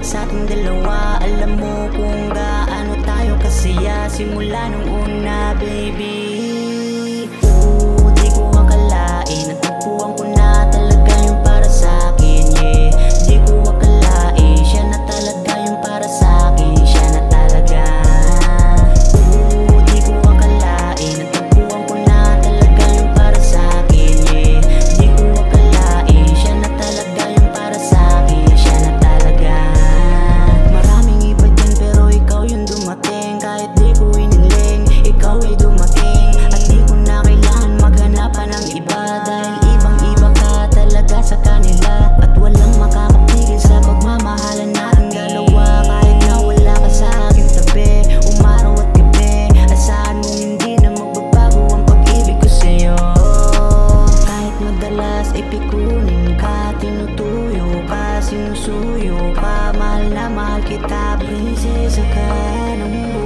sa ating dalawa. Alam mo kung gaano tayo kasaya simula nung una, baby. Di ko akalain, natagpuan ko na talaga yung para sa'kin, yeah. Di ko akalain, siya na talaga yung para sa'kin, siya na talaga. Di ko akalain, natagpuan ko na talaga yung para sa'kin, yeah. Di ko akalain, siya na talaga yung para sa'kin, siya na talaga. Maraming iba dyan pero ikaw yung dumating. Kahit di ko iniling, ikaw ay dumating. At di ko na kailangan maghanap pa ng iba, dahil ibang-iba ka talaga sa kanila. At walang makakapigil sa pagmamahalan nating dalawa. Kahit na wala ka sa aking tabi, umaraw at gabi, asahan mong hindi na magbabago ang pag-ibig ko sa'yo. Kahit madalas ay pikunin ka, tinutuyo ka, sinusuyo ka, mahal na mahal kita, prinsesa ka ng buhay.